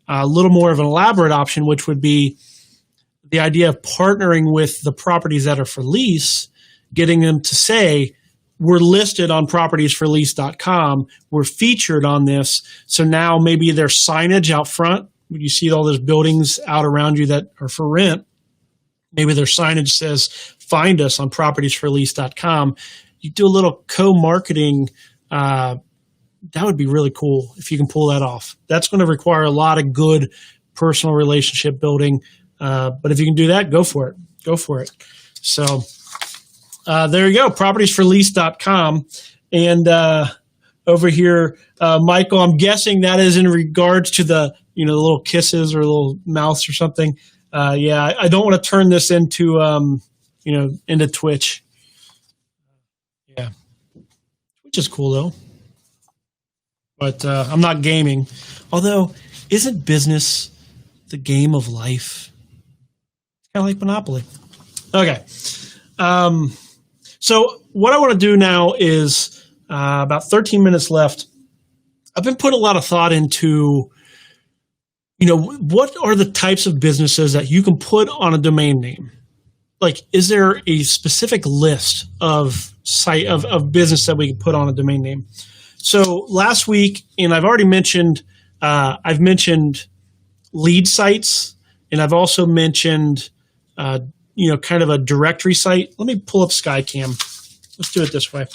little more of an elaborate option, which would be the idea of partnering with the properties that are for lease, getting them to say, we're listed on propertiesforlease.com. We're featured on this. So now maybe there's signage out front. You see all those buildings out around you that are for rent. Maybe their signage says, find us on propertiesforlease.com. You do a little co-marketing. That would be really cool if you can pull that off. That's going to require a lot of good personal relationship building. But if you can do that, go for it. Go for it. So there you go, propertiesforlease.com. And over here, Michael, I'm guessing that is in regards to the little kisses or little mouths or something. Yeah, I don't want to turn this into into Twitch. Yeah, which is cool though. But I'm not gaming. Although, isn't business the game of life? It's kind of like Monopoly. Okay. So what I want to do now is about 13 minutes left. I've been putting a lot of thought into, what are the types of businesses that you can put on a domain name? Like, is there a specific list of business that we can put on a domain name? So last week, and I've already mentioned, I've mentioned lead sites, and I've also mentioned, kind of a directory site. Let me pull up Skycam. Let's do it this way.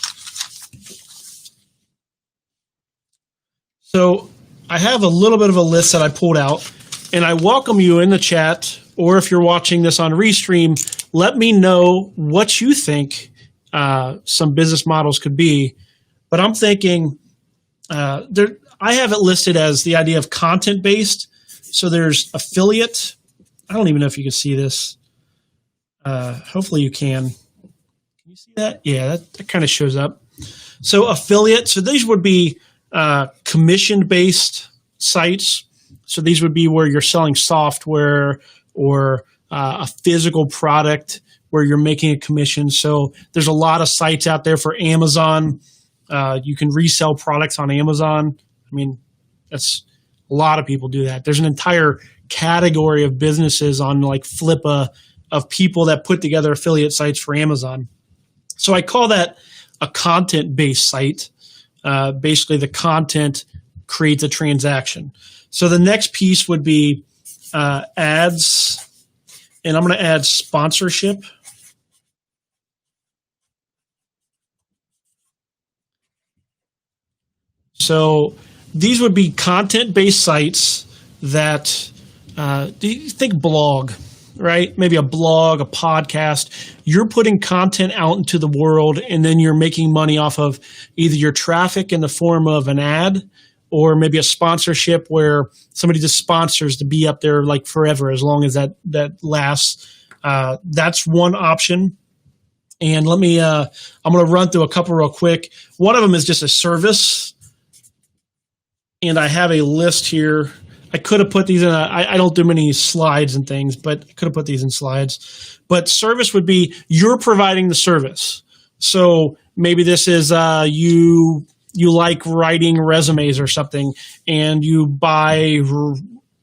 So I have a little bit of a list that I pulled out, and I welcome you in the chat, or if you're watching this on Restream, let me know what you think some business models could be. But I'm thinking, I have it listed as the idea of content-based. So there's affiliate. I don't even know if you can see this. Hopefully you can. Can you see that? Yeah, that kind of shows up. So affiliate. So these would be commission-based sites. So these would be where you're selling software or a physical product where you're making a commission. So there's a lot of sites out there for Amazon. You can resell products on Amazon. I mean, that's a lot of people do that. There's an entire category of businesses on like Flippa of people that put together affiliate sites for Amazon. So I call that a content-based site. Basically, the content creates a transaction. So the next piece would be ads, and I'm going to add sponsorship. So these would be content-based sites that, do you think blog, right? Maybe a blog, a podcast. You're putting content out into the world, and then you're making money off of either your traffic in the form of an ad or maybe a sponsorship where somebody just sponsors to be up there like forever as long as that lasts. That's one option. And let me, I'm going to run through a couple real quick. One of them is just a service. And I have a list here. I could have put these in. I don't do many slides and things, but I could have put these in slides. But service would be you're providing the service. So maybe this is you like writing resumes or something, and you buy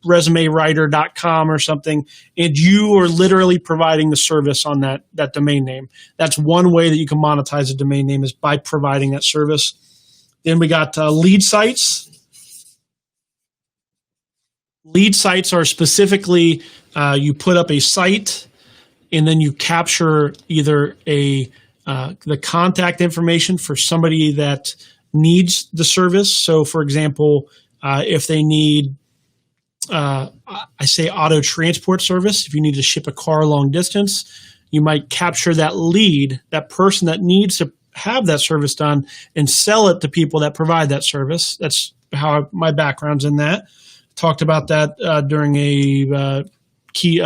resumewriter.com or something, and you are literally providing the service on that domain name. That's one way that you can monetize a domain name is by providing that service. Then we got lead sites. Lead sites are specifically you put up a site and then you capture either the contact information for somebody that needs the service. So, for example, if they need, I say auto transport service, if you need to ship a car long distance, you might capture that lead, that person that needs to have that service done, and sell it to people that provide that service. That's how my background's in that. Talked about that during a key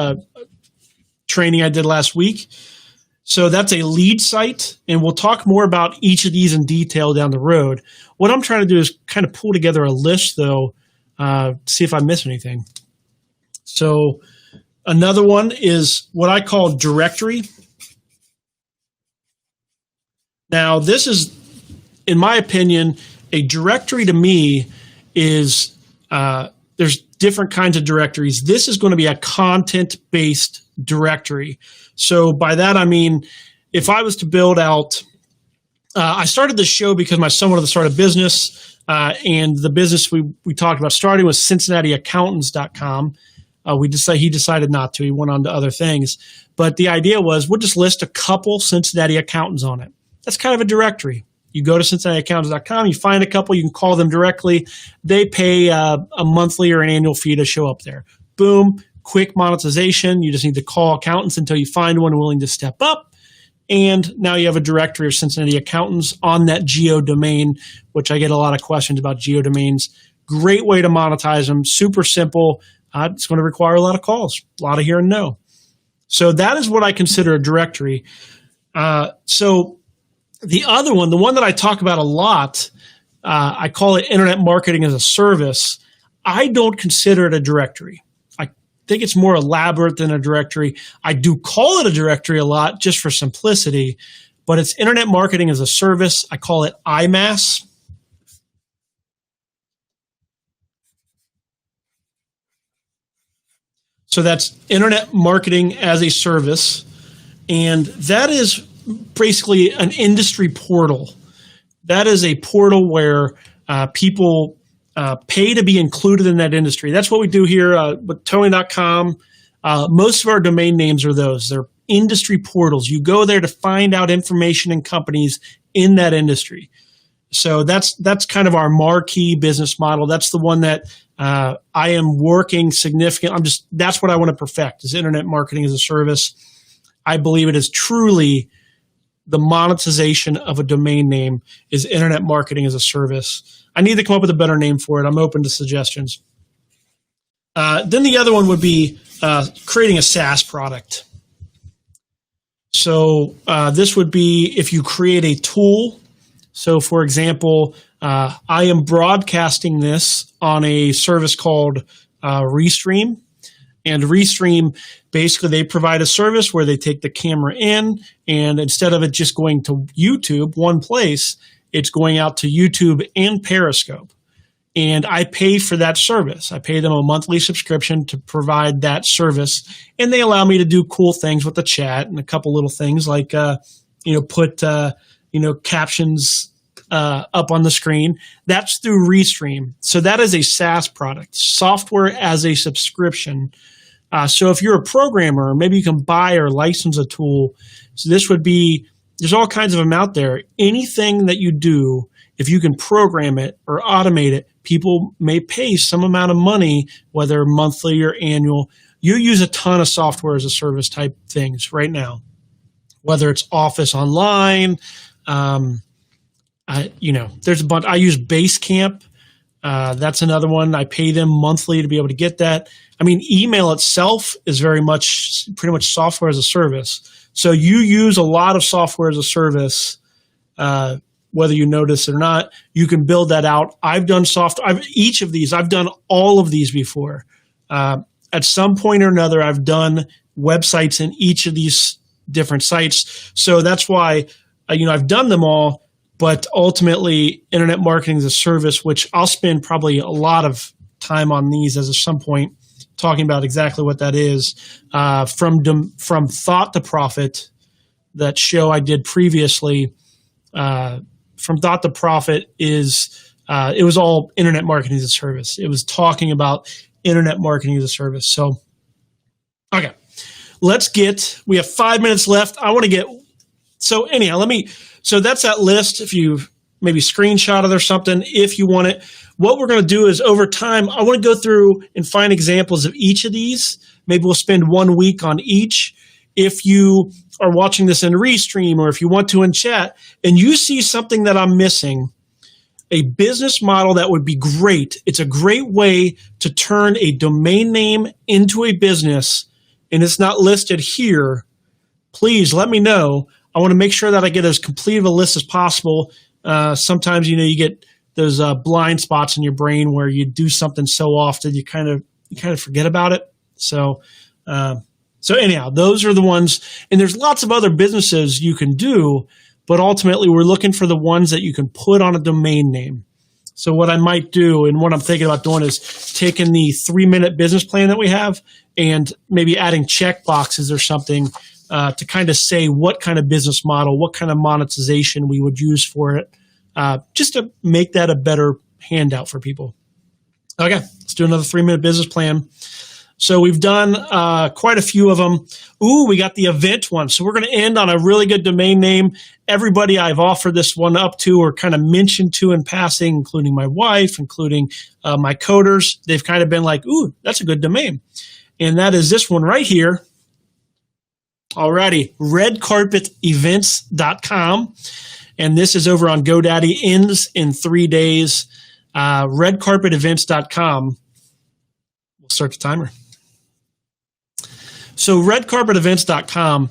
training I did last week. So that's a lead site, and we'll talk more about each of these in detail down the road. What I'm trying to do is kind of pull together a list, though, see if I miss anything. So another one is what I call directory. Now, this is, in my opinion, a directory to me is there's different kinds of directories. This is going to be a content-based directory. So by that, I mean, if I was to build out, I started this show because my son wanted to start a business, and the business we talked about starting was CincinnatiAccountants.com. He decided not to. He went on to other things. But the idea was we'll just list a couple Cincinnati accountants on it. That's kind of a directory. You go to CincinnatiAccountants.com, you find a couple, you can call them directly. They pay a monthly or an annual fee to show up there. Boom, quick monetization. You just need to call accountants until you find one willing to step up. And now you have a directory of Cincinnati accountants on that geo domain, which I get a lot of questions about geo domains. Great way to monetize them. Super simple. It's going to require a lot of calls, a lot of hear and no. So that is what I consider a directory. So the other one, the one that I talk about a lot, I call it internet marketing as a service. I don't consider it a directory. I think it's more elaborate than a directory. I do call it a directory a lot just for simplicity, but it's internet marketing as a service. I call it IMaaS. So that's internet marketing as a service. And that is basically an industry portal. That is a portal where people pay to be included in that industry. That's what we do here with Tony.com. Most of our domain names are those. They're industry portals. You go there to find out information and companies in that industry. So that's kind of our marquee business model. That's the one that I am working significant. That's what I want to perfect is internet marketing as a service. I believe it is truly the monetization of a domain name is internet marketing as a service. I need to come up with a better name for it. I'm open to suggestions. Then the other one would be creating a SaaS product. So this would be if you create a tool. So for example, I am broadcasting this on a service called Restream. And Restream, basically, they provide a service where they take the camera in, and instead of it just going to YouTube, one place, it's going out to YouTube and Periscope. And I pay for that service. I pay them a monthly subscription to provide that service, and they allow me to do cool things with the chat and a couple little things like, put captions up on the screen. That's through Restream. So that is a SaaS product, software as a subscription. So if you're a programmer, maybe you can buy or license a tool. So this would be, there's all kinds of them out there. Anything that you do, if you can program it or automate it, people may pay some amount of money, whether monthly or annual. You use a ton of software as a service type things right now, whether it's Office Online, there's a bunch. I use Basecamp. That's another one. I pay them monthly to be able to get that. I mean, email itself is pretty much software as a service. So you use a lot of software as a service, whether you notice it or not. You can build that out. I've done I've done all of these before. At some point or another, I've done websites in each of these different sites. So that's why, I've done them all. But ultimately, internet marketing is a service, which I'll spend probably a lot of time on these as at some point talking about exactly what that is. From Thought to Profit, that show I did previously, from Thought to Profit is it was all internet marketing as a service. It was talking about internet marketing as a service. So, okay, we have 5 minutes left. I want to get, so anyhow, so that's that list. If you maybe screenshot it or something, if you want it, what we're going to do is over time, I want to go through and find examples of each of these. Maybe we'll spend 1 week on each. If you are watching this in Restream or if you want to in chat and you see something that I'm missing, a business model that would be great. It's a great way to turn a domain name into a business and it's not listed here. Please let me know. I want to make sure that I get as complete of a list as possible. Sometimes, you get those blind spots in your brain where you do something so often you kind of forget about it. So anyhow, those are the ones, and there's lots of other businesses you can do, but ultimately we're looking for the ones that you can put on a domain name. So what I might do, and what I'm thinking about doing, is taking the 3-minute business plan that we have and maybe adding check boxes or something to kind of say what kind of business model, what kind of monetization we would use for it, just to make that a better handout for people. Okay, let's do another 3-minute business plan. So we've done quite a few of them. Ooh, we got the event one. So we're going to end on a really good domain name. Everybody I've offered this one up to or kind of mentioned to in passing, including my wife, including my coders, they've kind of been like, ooh, that's a good domain. And that is this one right here. Alrighty, redcarpetevents.com. And this is over on GoDaddy, ends in 3 days. Redcarpetevents.com. We'll start the timer. So redcarpetevents.com,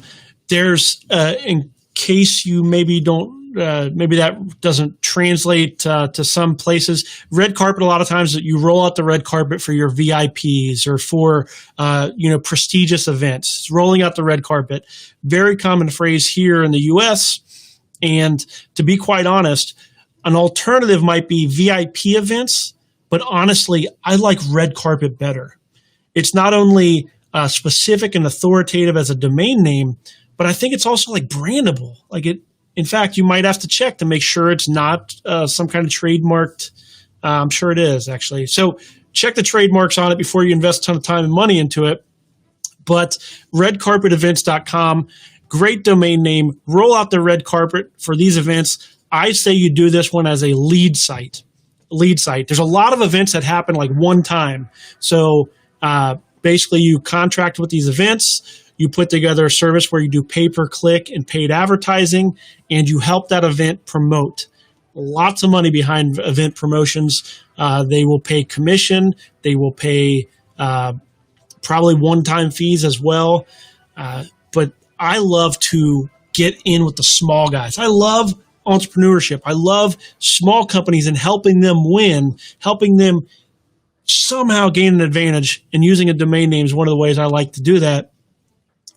there's, in case you maybe don't, maybe that doesn't translate to some places, red carpet, a lot of times you roll out the red carpet for your VIPs or for, prestigious events. It's rolling out the red carpet. Very common phrase here in the U.S. And to be quite honest, an alternative might be VIP events, but honestly, I like red carpet better. It's not only specific and authoritative as a domain name, but I think it's also like brandable. In fact, you might have to check to make sure it's not some kind of trademarked. I'm sure it is actually. So check the trademarks on it before you invest a ton of time and money into it. But redcarpetevents.com, great domain name. Roll out the red carpet for these events. I say you do this one as a lead site. There's a lot of events that happen like one time. So basically you contract with these events, you put together a service where you do pay-per-click and paid advertising, and you help that event promote. Lots of money behind event promotions. They will pay commission. They will pay probably one-time fees as well. But I love to get in with the small guys. I love entrepreneurship. I love small companies and helping them win, helping them somehow gain an advantage, and using a domain name is one of the ways I like to do that.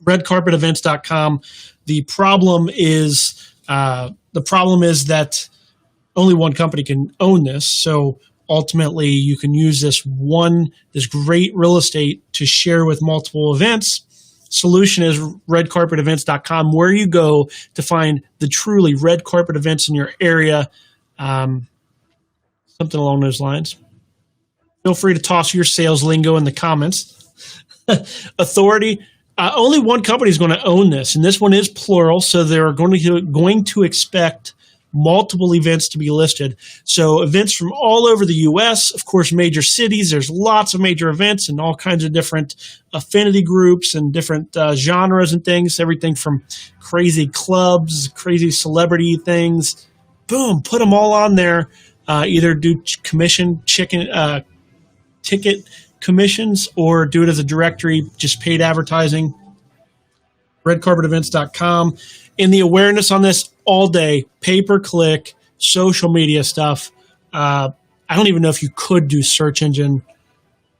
Redcarpetevents.com. The problem is that only one company can own this. So ultimately, you can use this great real estate to share with multiple events. Solution is redcarpetevents.com, where you go to find the truly red carpet events in your area. Something along those lines. Feel free to toss your sales lingo in the comments. Authority. Only one company is going to own this, and this one is plural, so they're going to expect multiple events to be listed. So events from all over the U.S., of course, major cities. There's lots of major events and all kinds of different affinity groups and different genres and things, everything from crazy clubs, crazy celebrity things. Boom, put them all on there. Either do ticket commissions or do it as a directory, just paid advertising. Redcarpetevents.com. And the awareness on this all day, pay-per-click, social media stuff. I don't even know if you could do search engine.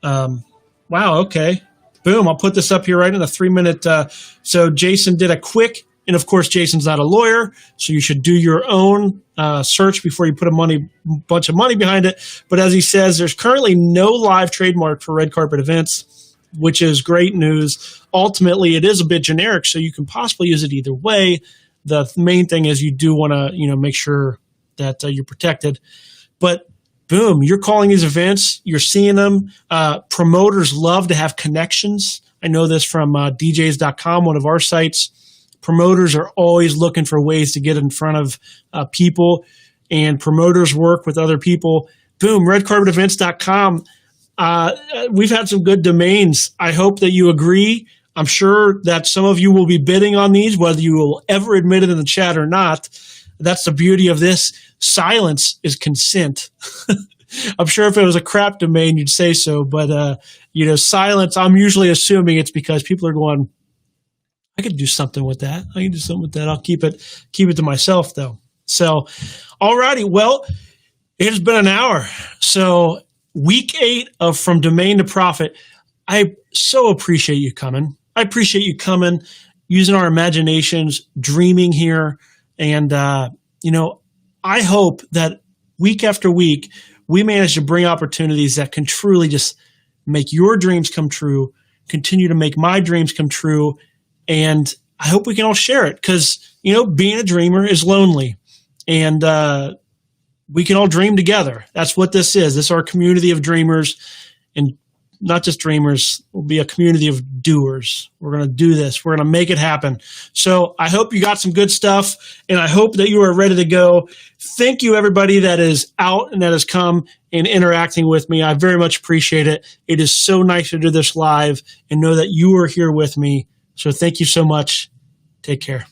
Wow, okay. Boom, I'll put this up here right in a 3-minute. So Jason did a quick, and of course, Jason's not a lawyer, so you should do your own search before you put a bunch of money behind it. But as he says, there's currently no live trademark for Red Carpet Events, which is great news. Ultimately, it is a bit generic, so you can possibly use it either way. The main thing is you do want to, make sure that you're protected. But boom, you're calling these events, you're seeing them. Promoters love to have connections. I know this from DJs.com, one of our sites. Promoters are always looking for ways to get in front of people, and promoters work with other people. Boom, redcarpetevents.com. We've had some good domains. I hope that you agree. I'm sure that some of you will be bidding on these, whether you will ever admit it in the chat or not. That's the beauty of this. Silence is consent. I'm sure if it was a crap domain, you'd say so. But, silence, I'm usually assuming it's because people are going, I could do something with that. I can do something with that. I'll keep it to myself, though. So, all righty. Well, it has been an hour. So week 8 of From Domain to Profit. I so appreciate you coming. I appreciate you coming, using our imaginations, dreaming here. And, I hope that week after week, we manage to bring opportunities that can truly just make your dreams come true, continue to make my dreams come true. And I hope we can all share it because, being a dreamer is lonely. And we can all dream together. That's what this is. This is our community of dreamers, and not just dreamers. We'll be a community of doers. We're going to do this. We're going to make it happen. So I hope you got some good stuff, and I hope that you are ready to go. Thank you, everybody that is out and that has come and interacting with me. I very much appreciate it. It is so nice to do this live and know that you are here with me. So thank you so much. Take care.